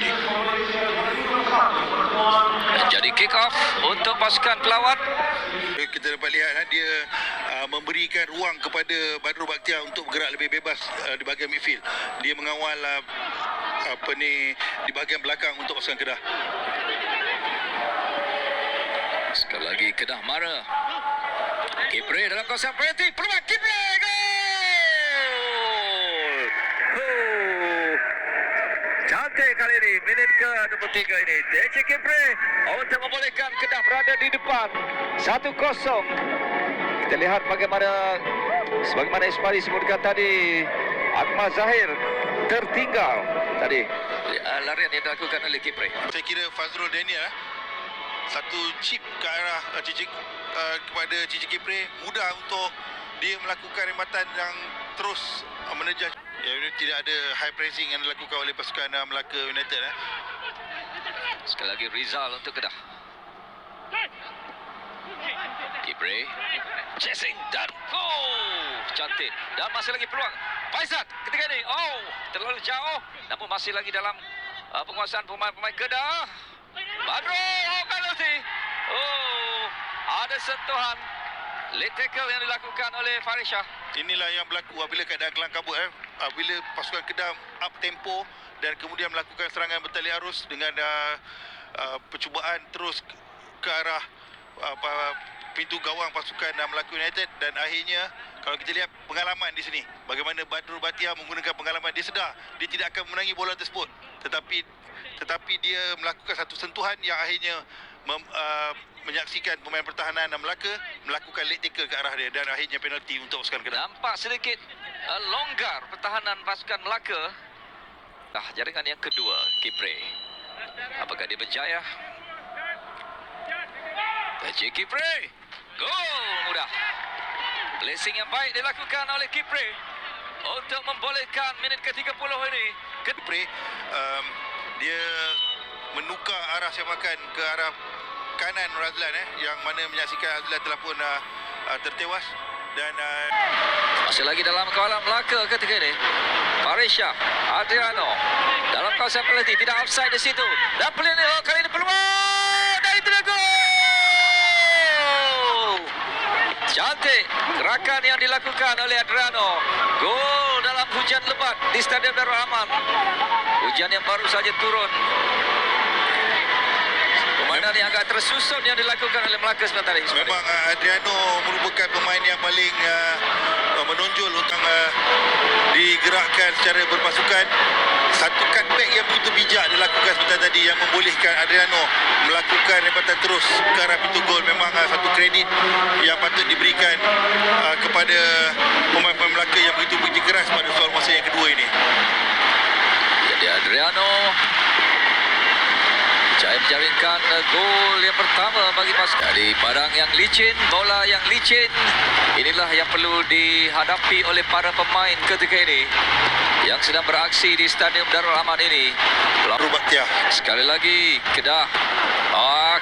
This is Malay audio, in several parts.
ini. Jadi kick off untuk pasukan pelawat. Kita dapat lihat dia memberikan ruang kepada Badrul Bakhtiar untuk bergerak lebih bebas di bahagian midfield. Dia mengawal di bahagian belakang untuk pasukan Kedah. Sekali lagi Kedah marah. Kipre dalam kawasan penalti. Peluang Kipre. Gol! Cantik kali ini. Minit ke-23 ini. TC Kipre untuk membolehkan Kedah berada di depan. 1-0. Kita lihat sebagaimana Ismail sebutkan tadi, Akmal Zahir tertinggal tadi. Larian yang dilakukan oleh Kipre. Saya kira Fazrul Daniel satu chip ke arah kepada Cici Kipre, mudah untuk dia melakukan rembatan yang terus menerjah. Ya, tidak ada high pressing yang dilakukan oleh pasukan Melaka United. Sekali lagi Rizal untuk Kedah. Kipre chasing dan cantik, dan masih lagi peluang Faizat ketika ini. Terlalu jauh, namun masih lagi dalam penguasaan pemain-pemain Kedah. Badrul penalti. Ada sentuhan late tackle yang dilakukan oleh Farisha. Inilah yang berlaku apabila keadaan kelam kabut. Apabila pasukan Kedah up tempo dan kemudian melakukan serangan bertali arus dengan percubaan terus ke arah pintu gawang pasukan Melaka United, dan akhirnya kalau kita lihat pengalaman di sini, bagaimana Badrul Bakhtiar menggunakan pengalaman, dia sedar dia tidak akan menangi bola tersebut, tetapi dia melakukan satu sentuhan yang akhirnya menyaksikan pemain pertahanan Melaka melakukan late tackle ke arah dia, dan akhirnya penalti untuk pasukan Kedah. Nampak sedikit longgar pertahanan pasukan Melaka. Jaringan yang kedua Kipre, apakah dia berjaya? TC Kipre, gol mudah. Placing yang baik dilakukan oleh Kipre untuk membolehkan minit ke-30 ini. Kipre dia menukar arah sepakan ke arah kanan Razlan yang mana menyaksikan Razlan telah pun tertewas, dan masih lagi dalam kawalan Melaka ketika ini. Farisha Adriano dalam kawasan penalti, tidak offside di situ. Dan kali ini peluang dan itu dia gol. Cantik gerakan yang dilakukan oleh Adriano. Gol dalam hujan lebat di Stadium Darul Aman. Hujan yang baru saja turun. Permainan yang agak tersusun yang dilakukan oleh Melaka sebentar ini. Memang Adriano merupakan pemain yang paling menonjol untuk digerakkan secara berpasukan. Satu cutback yang begitu bijak dilakukan sebentar tadi yang membolehkan Adriano melakukan rembatan terus ke arah pintu gol. Memang satu kredit yang patut diberikan kepada pemain-pemain Melaka yang begitu keras pada soal masa yang kedua ini. Jadi Adriano jaya menjaringkan gol yang pertama bagi pasukan. Dari padang yang licin, bola yang licin, inilah yang perlu dihadapi oleh para pemain ketika ini yang sedang beraksi di Stadium Darul Aman ini. Badrul Bakhtiar. Sekali lagi Kedah.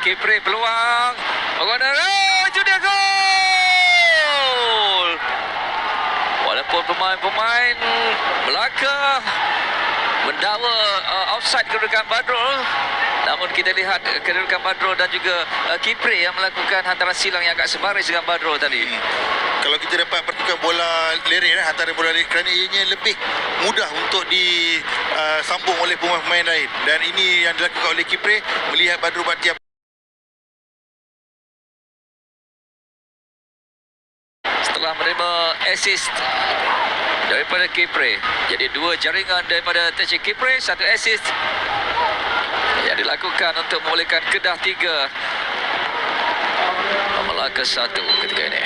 Kipre peluang. Itu dia gol. Walaupun pemain-pemain Melaka mendakwa offside kedudukan Badrul, namun kita lihat kedudukan Badrul dan juga Kipre yang melakukan hantaran silang yang agak sebaris dengan Badrul tadi. Kalau kita dapat pertukar bola lerek hantaran bola lerek, kerana ianya lebih mudah untuk disambung oleh pemain-pemain lain, dan ini yang dilakukan oleh Kipre melihat Badrul Bakhtiar setelah menerima assist daripada Kipre. Jadi dua jaringan daripada TC Kipre, satu assist yang dilakukan untuk membolehkan Kedah 3 Melaka 1 ketika ini.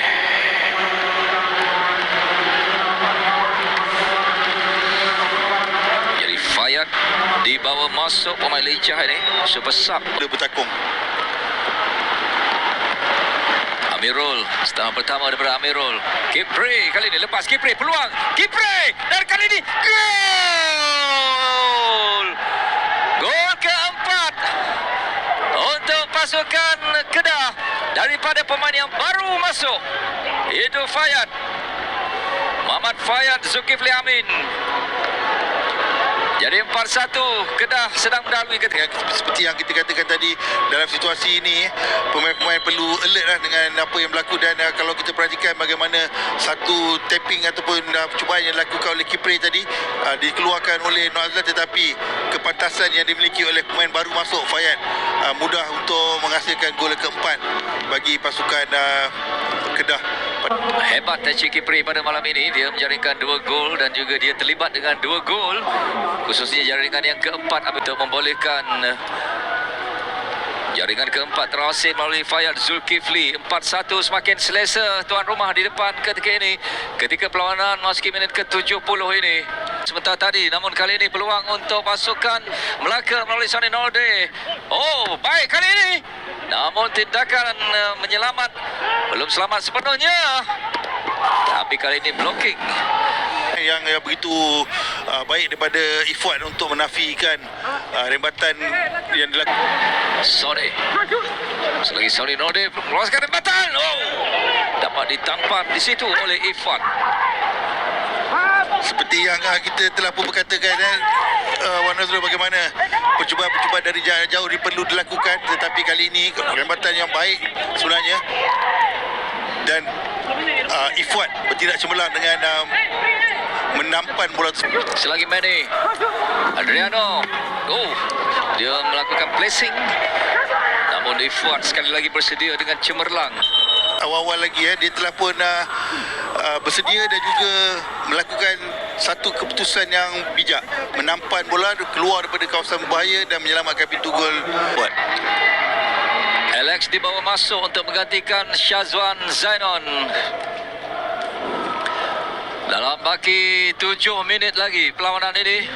Jadi Fayad dibawa masuk pemain lincah ini, super sub. dia bertakung. Amirul, setengah pertama daripada Amirul. Kipre kali ini lepas Kipre peluang. Kipre dan kali ini gol. Gol keempat untuk pasukan Kedah daripada pemain yang baru masuk. Itu Fayad. Muhammad Fayad Zulkifli Amin. Jadi 4-1, Kedah sedang mendalui Kedah. Seperti yang kita katakan tadi, dalam situasi ini pemain-pemain perlu alert lah dengan apa yang berlaku. Dan kalau kita perhatikan bagaimana satu tapping ataupun percubaan yang dilakukan oleh Kipre tadi dikeluarkan oleh Nur Azlan, tetapi kepantasan yang dimiliki oleh pemain baru masuk Fayad mudah untuk menghasilkan gol keempat bagi pasukan Kedah. Hebat Tachi Kipre pada malam ini. Dia menjaringkan 2 gol dan juga dia terlibat dengan 2 gol, khususnya jaringan yang keempat untuk membolehkan jaringan keempat terhasil melalui Fayad Zulkifli. 4-1 semakin selesa tuan rumah di depan ketika ini, ketika perlawanan memasuki minit ke-70 ini. Sebentar tadi, namun kali ini peluang untuk pasukan Melaka melalui Sani Norde. Oh, baik kali ini. Namun tindakan menyelamat belum selamat sepenuhnya. Tapi kali ini blocking yang begitu baik daripada Ifwat untuk menafikan rembatan yang dilakukan. Sorry. Selagi Sani Norde meluaskan rembatan. Oh, dapat ditampar di situ oleh Ifwat. Seperti yang kita telah pun berkatakan, Wan Nazrul, bagaimana percubaan-percubaan dari jarak jauh perlu dilakukan, tetapi kali ini rembatan yang baik sebenarnya, dan Ifwat bertindak cemerlang dengan menampan bola tersebut. Selagi Manny Adriano, dia melakukan placing, namun Ifwat sekali lagi bersedia dengan cemerlang. Awal-awal lagi dia telah pun bersedia dan juga melakukan satu keputusan yang bijak, menampan bola keluar daripada kawasan berbahaya dan menyelamatkan pintu gol. Alex dibawa masuk untuk menggantikan Syazwan Zainon. Dalam baki 7 minit lagi perlawanan ini.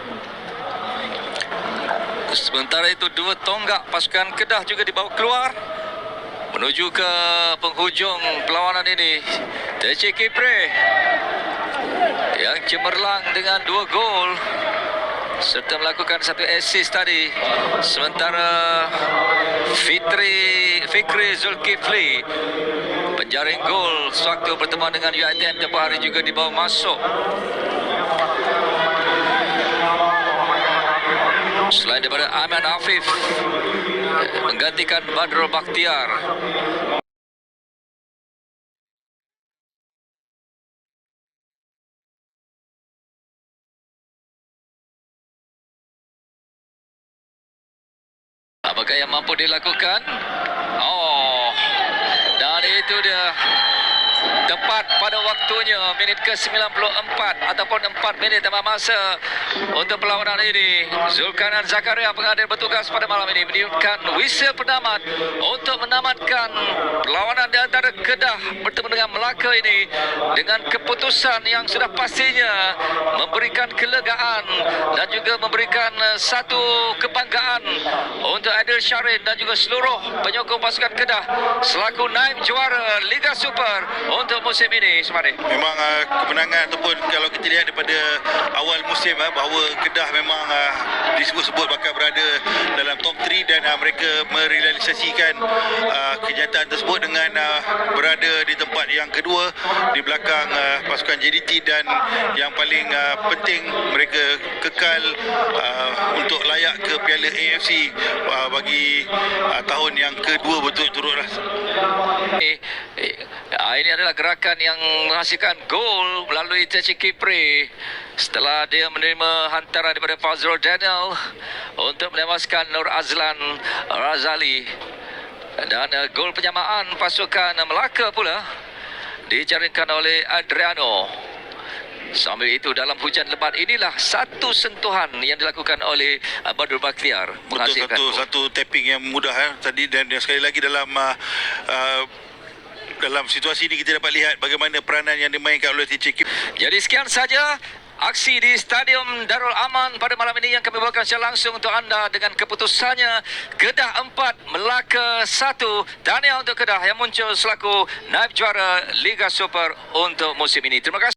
Sementara itu 2 tonggak pasukan Kedah juga dibawa keluar menuju ke penghujung perlawanan ini. Tachi Kipre yang cemerlang dengan 2 gol serta melakukan 1 assist tadi. Sementara Fikri Zulkifli penjaring gol sewaktu bertemu dengan UiTM tempoh hari juga dibawa masuk. Selain daripada Aiman Afif menggantikan Badrul Bakhtiar. Apakah yang mampu dilakukan? Dan itu dia, tepat pada waktunya, minit ke-94 ataupun 4 minit tambah masa untuk perlawanan ini. Zulkarnain Zakaria, pengadil bertugas pada malam ini, meniupkan whistle penamat untuk menamatkan perlawanan di antara Kedah bertemu dengan Melaka ini dengan keputusan yang sudah pastinya memberikan kelegaan dan juga memberikan satu kebanggaan untuk Adil Syarin dan juga seluruh penyokong pasukan Kedah selaku naib juara Liga Super untuk musim ini. Memang kemenangan, ataupun kalau kita lihat daripada awal musim bahawa Kedah memang disebut-sebut bakal berada dalam top 3 dan mereka merealisasikan kenyataan tersebut dengan berada di tempat yang kedua di belakang pasukan JDT, dan yang paling penting mereka kekal untuk layak ke Piala AFC bagi tahun yang kedua berturut-turut lah. Ini adalah gerakan yang menghasilkan gol melalui Tachi Kipre setelah dia menerima hantaran daripada Fazrul Daniel untuk menewaskan Nur Azlan Razali. Dan gol penyamaan pasukan Melaka pula dijaringkan oleh Adriano. Sambil itu, dalam hujan lebat inilah satu sentuhan yang dilakukan oleh Badrul Bakhtiar menghasilkan satu tapping yang mudah tadi, dan sekali lagi dalam situasi ini kita dapat lihat bagaimana peranan yang dimainkan oleh Tachi Kipre. Jadi sekian saja aksi di Stadium Darul Aman pada malam ini yang kami bawakan secara langsung untuk anda dengan keputusannya Kedah 4, Melaka 1. Tahniah untuk Kedah yang muncul selaku naib juara Liga Super untuk musim ini. Terima kasih.